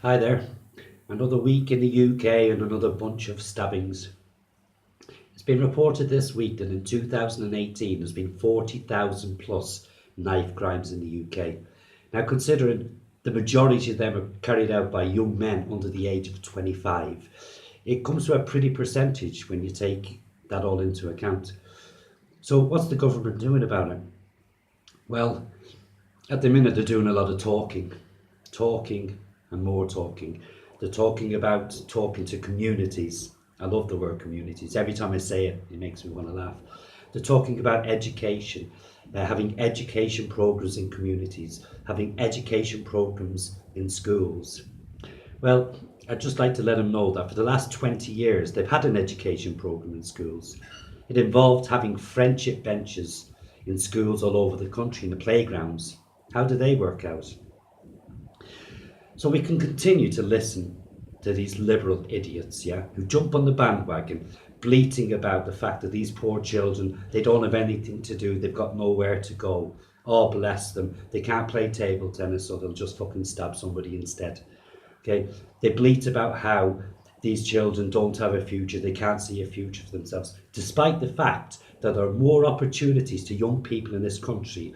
Hi there. Another week in the UK and another bunch of stabbings. It's been reported this week that in 2018 there's been 40,000 plus knife crimes in the UK. Now, considering the majority of them are carried out by young men under the age of 25, it comes to a pretty percentage when you take that all into account. So, what's the government doing about it? Well, at the minute, they're doing a lot of talking and more talking. They're talking about talking to communities. I love the word communities. Every time I say it, it makes me want to laugh. They're talking about education, having education programs in communities, having education programs in schools. Well, I'd just like to let them know that for the last 20 years, they've had an education program in schools. It involved having friendship benches in schools all over the country, in the playgrounds. How do they work out? So we can continue to listen to these liberal idiots, yeah, who jump on the bandwagon, bleating about the fact that these poor children, they don't have anything to do, they've got nowhere to go. Oh, bless them. They can't play table tennis, so they'll just fucking stab somebody instead. Okay? They bleat about how these children don't have a future, they can't see a future for themselves, despite the fact that there are more opportunities to young people in this country,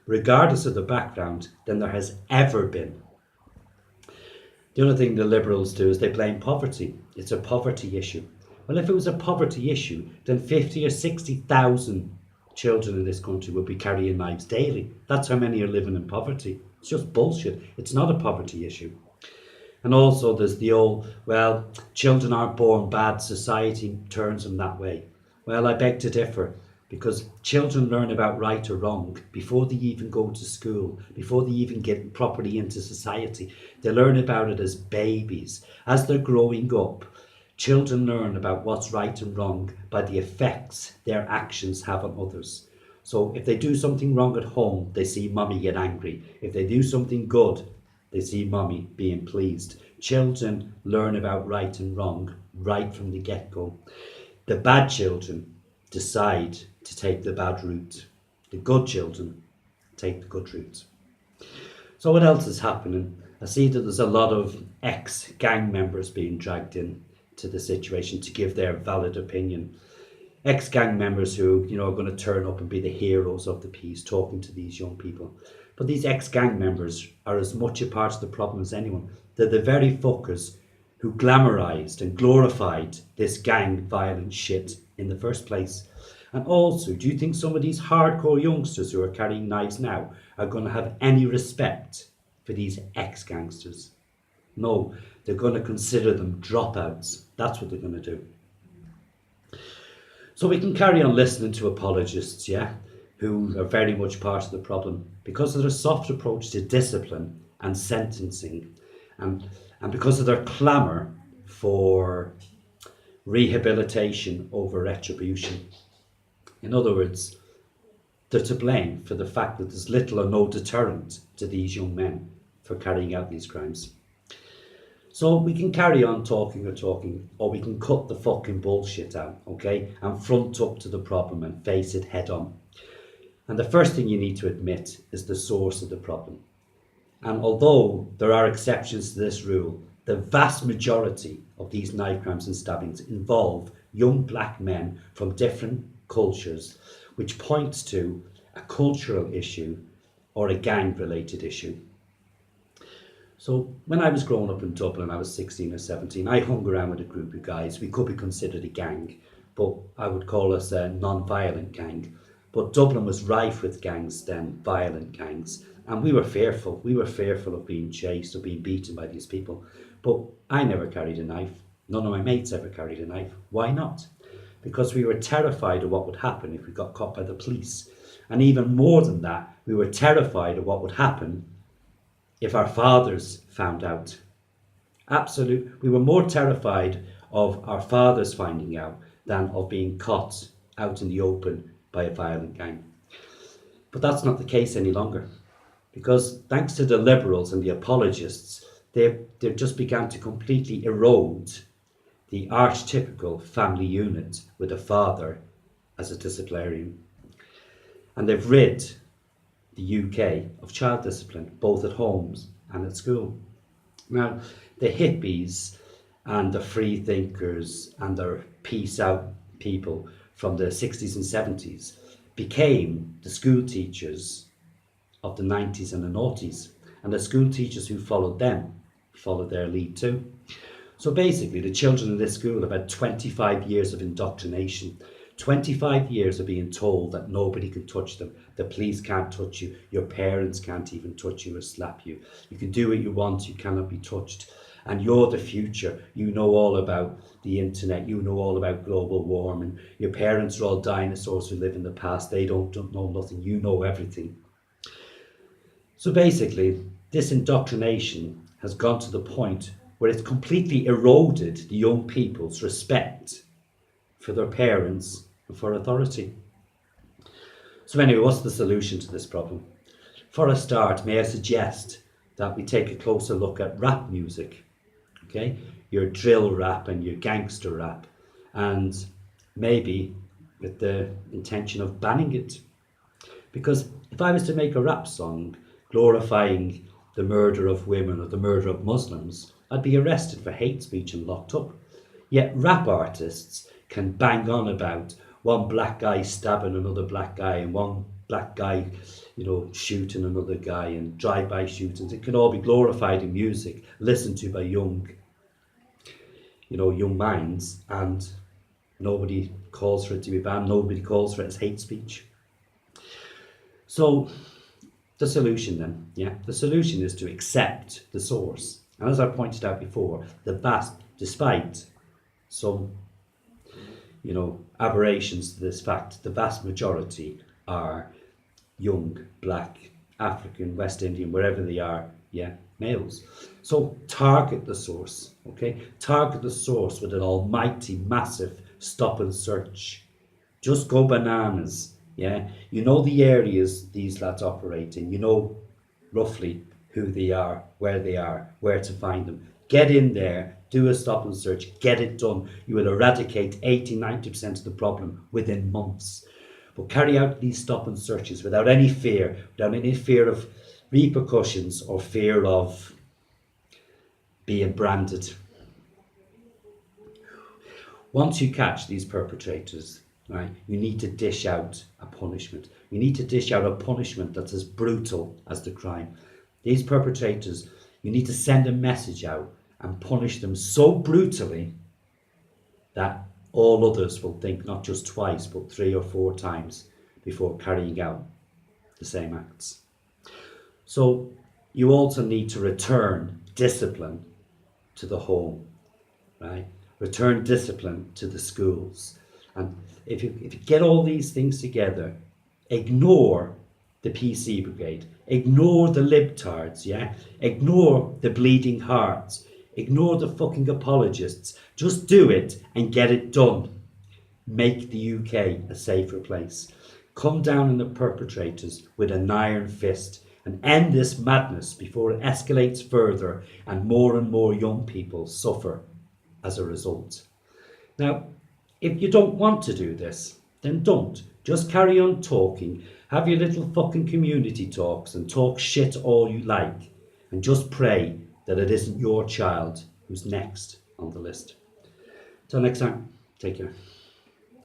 regardless of the background, than there has ever been. The other thing the Liberals do is they blame poverty. It's a poverty issue. Well, if it was a poverty issue, then 50 or 60,000 children in this country would be carrying knives daily. That's how many are living in poverty. It's just bullshit. It's not a poverty issue. And also, there's the old, well, children aren't born bad, society turns them that way. Well, I beg to differ because children learn about right or wrong before they even go to school, before they even get properly into society. They learn about it as babies. As they're growing up, children learn about what's right and wrong by the effects their actions have on others. So if they do something wrong at home, they see mummy get angry. If they do something good, they see mommy being pleased. Children learn about right and wrong right from the get go. The bad children decide to take the bad route. The good children take the good route. So, what else is happening? I see that there's a lot of ex gang members being dragged in to the situation to give their valid opinion. Ex gang members who are going to turn up and be the heroes of the piece, talking to these young people. But these ex gang members are as much a part of the problem as anyone. They're the very fuckers who glamorized and glorified this gang violent shit in the first place. And also, do you think some of these hardcore youngsters who are carrying knives now are going to have any respect for these ex gangsters? No, they're going to consider them dropouts. That's what they're going to do. So we can carry on listening to apologists, yeah, who are very much part of the problem because of their soft approach to discipline and sentencing, and because of their clamour for rehabilitation over retribution. In other words, they're to blame for the fact that there's little or no deterrent to these young men for carrying out these crimes. So we can carry on talking, or we can cut the fucking bullshit out, okay, and front up to the problem and face it head on. And the first thing you need to admit is the source of the problem. And although there are exceptions to this rule, the vast majority of these knife crimes and stabbings involve young black men from different cultures, which points to a cultural issue or a gang related issue. So when I was growing up in Dublin, I was 16 or 17, I hung around with a group of guys. We could be considered a gang, but I would call us a non-violent gang. But Dublin was rife with gangs then, violent gangs. And we were fearful. We were fearful of being chased or being beaten by these people. But I never carried a knife. None of my mates ever carried a knife. Why not? Because we were terrified of what would happen if we got caught by the police. And even more than that, we were terrified of what would happen if our fathers found out. We were more terrified of our fathers finding out than of being caught out in the open by a violent gang. But that's not the case any longer, because thanks to the liberals and the apologists, they've just begun to completely erode the archetypical family unit with a father as a disciplinarian. And they've rid the UK of child discipline, both at homes and at school. Now, the hippies and the free thinkers and the peace out people from the 60s and 70s became the school teachers of the 90s and the noughties. And the school teachers who followed them followed their lead too. So basically, the children in this school have had 25 years of indoctrination. 25 years of being told that nobody can touch them. The police can't touch you. Your parents can't even touch you or slap you. You can do what you want. You cannot be touched. And you're the future. You know all about the internet. You know all about global warming. Your parents are all dinosaurs who live in the past. They don't know nothing. You know everything. So basically, this indoctrination has gone to the point where it's completely eroded the young people's respect for their parents and for authority. So anyway, what's the solution to this problem? For a start, may I suggest that we take a closer look at rap music, okay? Your drill rap and your gangster rap, and maybe with the intention of banning it. Because if I was to make a rap song glorifying the murder of women or the murder of Muslims, I'd be arrested for hate speech and locked up. Yet rap artists can bang on about one black guy stabbing another black guy and one black guy, shooting another guy and drive-by shootings. It can all be glorified in music, listened to by young minds, and nobody calls for it to be banned. Nobody calls for it as hate speech. So the solution then, the solution is to accept the source. And as I pointed out before, despite some, aberrations to this fact, the vast majority are young, black, African, West Indian, wherever they are, males. So target the source, okay? Target the source with an almighty, massive stop and search. Just go bananas, You know the areas these lads operate in. You know roughly who they are, where to find them. Get in there, do a stop and search, get it done. You will eradicate 80-90% of the problem within months. But carry out these stop and searches without any fear of repercussions or fear of being branded. Once you catch these perpetrators, right, you need to dish out a punishment. You need to dish out a punishment that's as brutal as the crime. These perpetrators, you need to send a message out and punish them so brutally that all others will think not just twice, but 3 or 4 times before carrying out the same acts. So you also need to return discipline to the home, right? Return discipline to the schools. And if you get all these things together, ignore the PC brigade, ignore the libtards, ignore the bleeding hearts, ignore the fucking apologists. Just do it and get it done. Make the UK a safer place. Come down on the perpetrators with an iron fist and end this madness before it escalates further and more young people suffer as a result. Now, if you don't want to do this, then don't. Just carry on talking. Have your little fucking community talks and talk shit all you like. And just pray that it isn't your child who's next on the list. Till next time, take care.